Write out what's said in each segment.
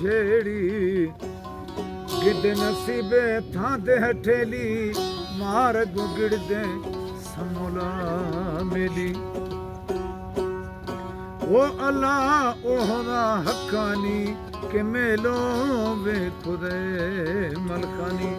झेड़ी गिद नसीबे थां ते हठेली मार गुगिड़ दे समोला मेली ओ अल्लाह ओहरा हकानी के मेलो वे खुदे मलकानी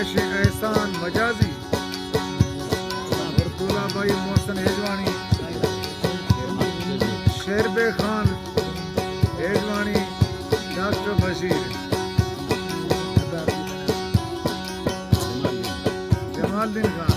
एहसान मजाजी बरतुल्ला भाई मोहसन हेजवानी शेरबे खान हेजवानी डॉक्टर बशीर जमालुद्दीन खान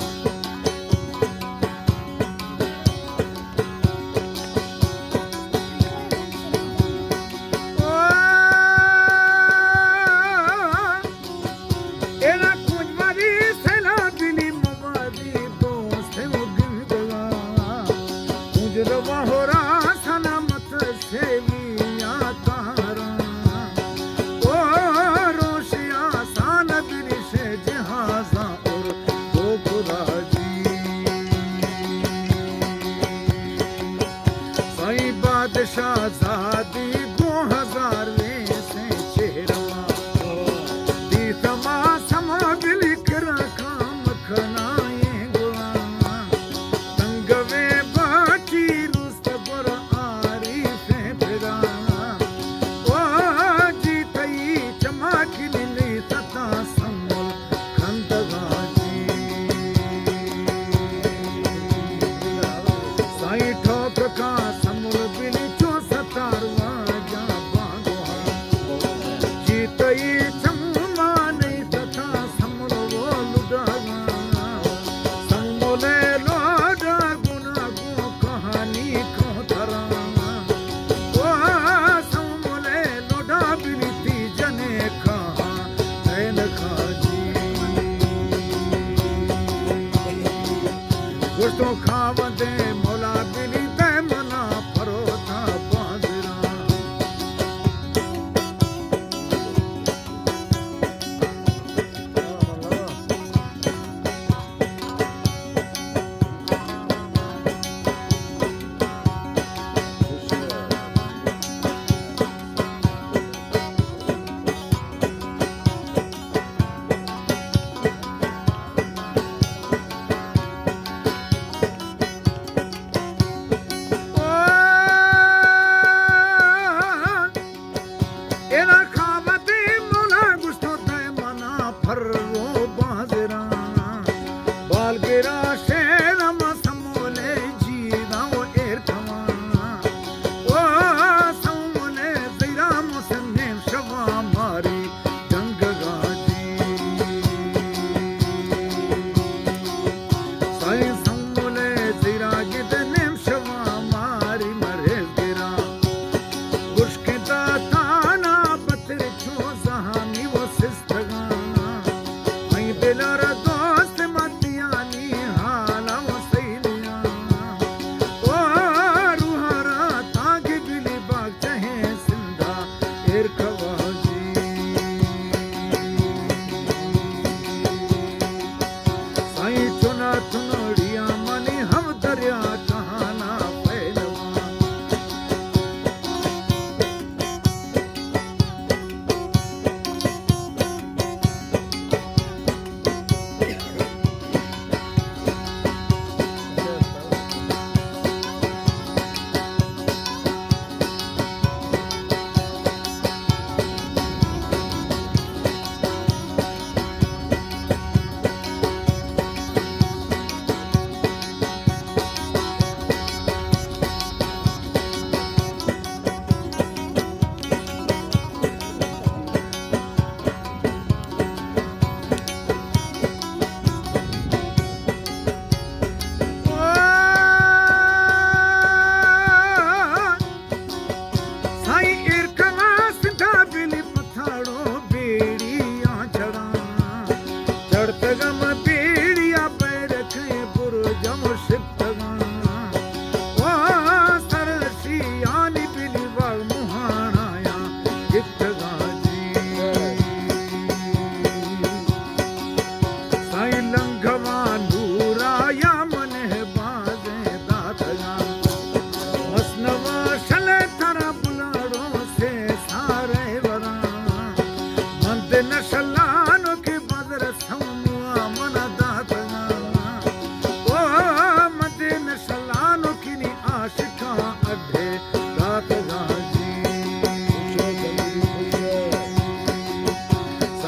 शाहजादी 2000 से चेहरा दी समा समा बिली करा काम खनाए गुआ संगवे बाची रुस्त पर आरी से फिरा ओ जी तई चमकी ली सता संभल खंदगाजी साई ठोक का संभल बिली तो खावंदे मौला बिली ते मना फरोता बाजरा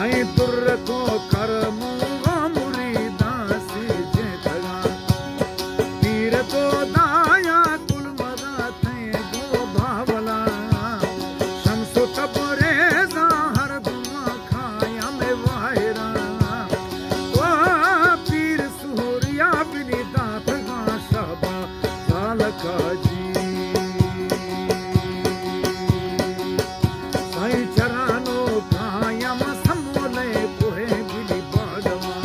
साईं तुर को करमो मुरीदासी जे धगा पीर तो दाया कुल मदा थे गो भावला शमसु तबरे हर दुआ खाया में वाहिरा ओ पीर सूर्या बिनी दात गा शबा सालका जी साईं चरानो कायम समोले कोहे बिली बागवा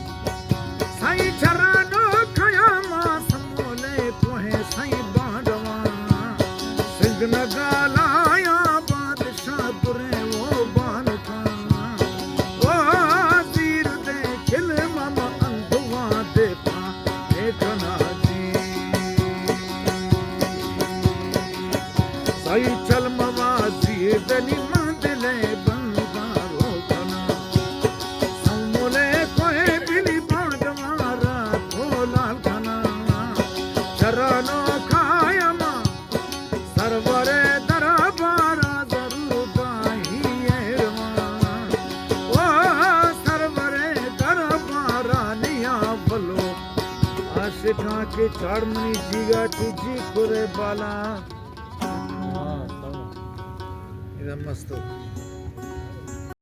साईं चरानो खयामा समोले कोहे साईं बागवा सिंध न गालाया बादशाह तुरे वो बाल का ओ तीर दे खिल मामा अंधुआ देखा देखना जी साईं चल मवा जीर दनी मंदिले बंदारो कना समोले कोहे बिली बागवारा थोला खना चरानो खायमा सरवरे दरबारा जरूदाही एरवा ओ सरवरे दरबारा निया बलो आशिका के चाड़मनी जीगा तुझी कुरे बाला इधर मस्त हो